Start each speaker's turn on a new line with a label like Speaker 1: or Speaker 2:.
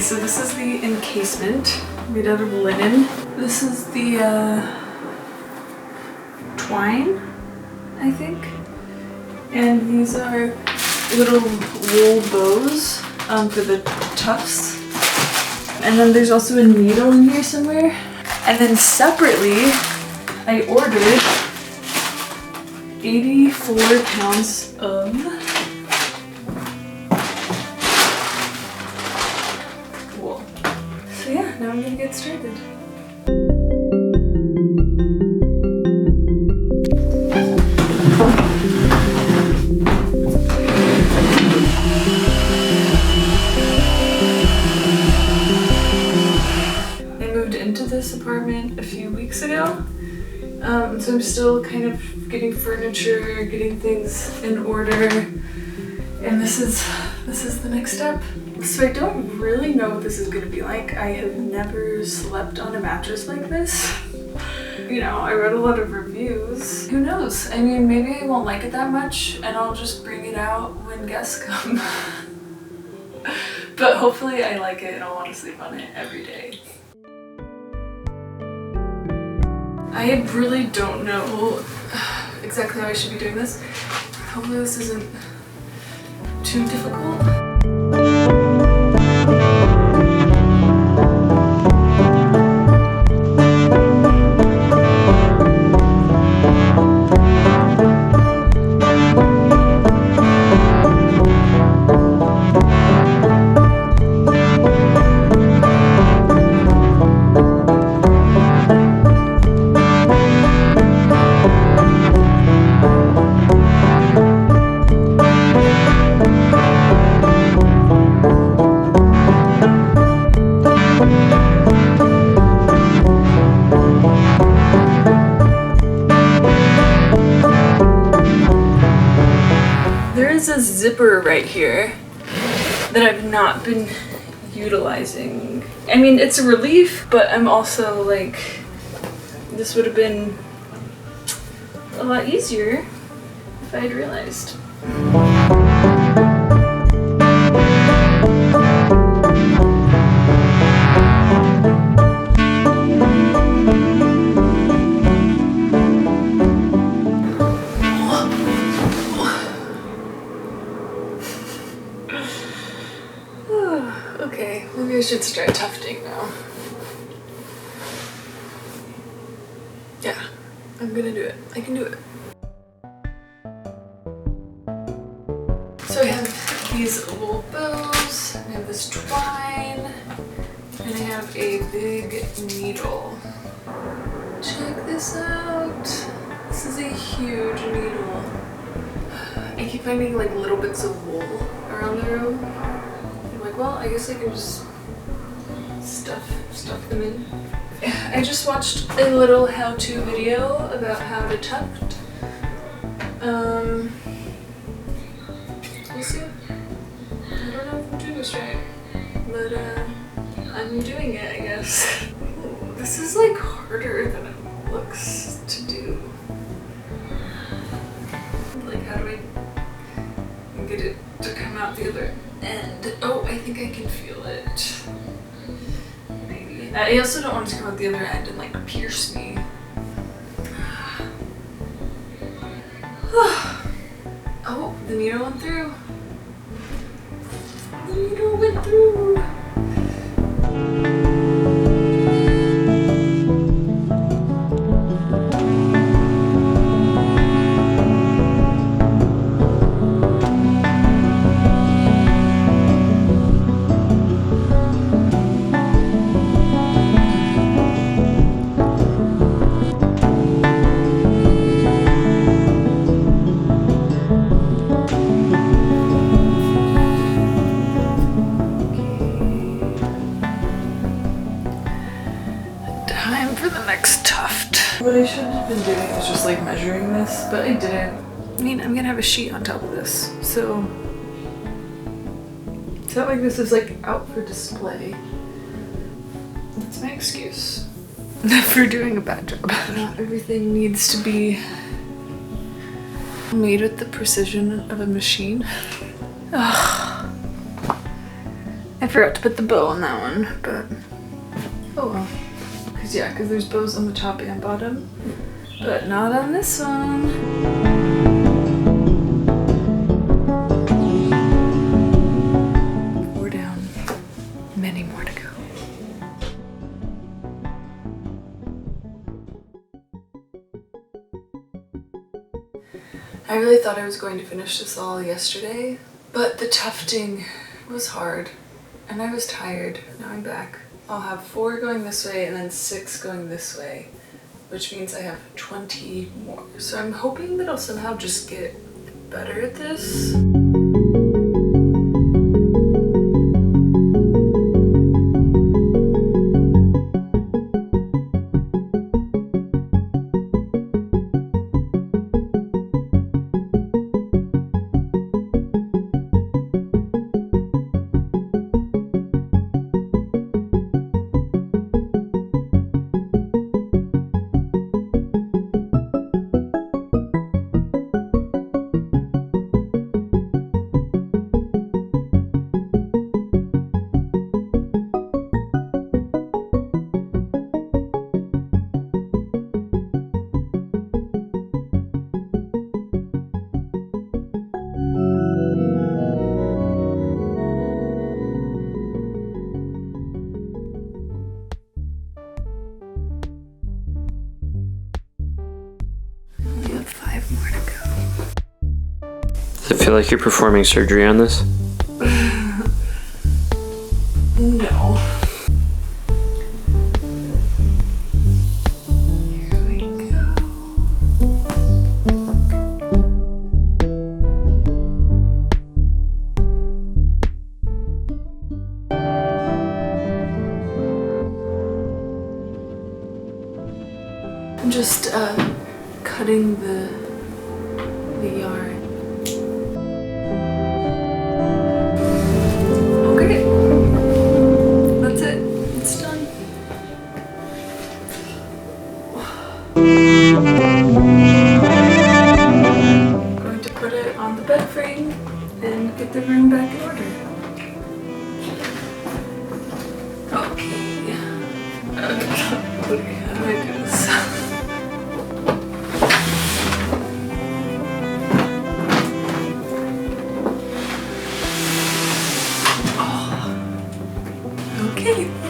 Speaker 1: so this is the encasement made out of linen. This is the twine, I think. And these are little wool bows for the tufts. And then there's also a needle in here somewhere. And then separately, I ordered 84 pounds of wool. So yeah, now I'm gonna get started. This apartment a few weeks ago, so I'm still kind of getting furniture, getting things in order, and this is the next step. So I don't really know what this is going to be like. I have never slept on a mattress like this. You know, I read a lot of reviews. Who knows? I mean, maybe I won't like it that much and I'll just bring it out when guests come. But hopefully I like it and I'll want to sleep on it every day. I really don't know exactly how I should be doing this. Hopefully this isn't too difficult. A zipper right here that I've not been utilizing. I mean, it's a relief, but I'm also like, this would have been a lot easier if I had realized. Okay, maybe I should start tufting now. Yeah, I'm gonna do it. I can do it. So I have these wool bows, I have this twine, and I have a big needle. Check this out. This is a huge needle. I keep finding like little bits of wool around the room. Well, I guess I can just stuff them in. I just watched a little how-to video about how to tuft. We'll see. I don't know if I'm doing this right, but I'm doing it, I guess. Ooh, this is like harder than it looks to do. Like, how do I get it to come out the other end? Oh, I think I can feel it. Maybe. I also don't want it to come out the other end and like pierce me. Oh, the needle went through. The needle went through. What I should have been doing is just like measuring this, but I didn't. I mean, I'm gonna have a sheet on top of this, so it's not like this is like out for display. That's my excuse for doing a bad job. Not everything needs to be made with the precision of a machine. Ugh. I forgot to put the bow on that one, but oh well. Cause there's bows on the top and bottom, but not on this one. Four down, many more to go. I really thought I was going to finish this all yesterday, but the tufting was hard and I was tired. Now I'm back. I'll have 4 going this way and then 6 going this way, which means I have 20 more. So I'm hoping that I'll somehow just get better at this.
Speaker 2: Does it feel like you're performing surgery on this?
Speaker 1: No. Here we go. I'm just cutting the yarn. Okay, that's it. It's done. I'm going to put it on the bed frame and get the room back in order. Okay. Okay, how do I do this? Okay.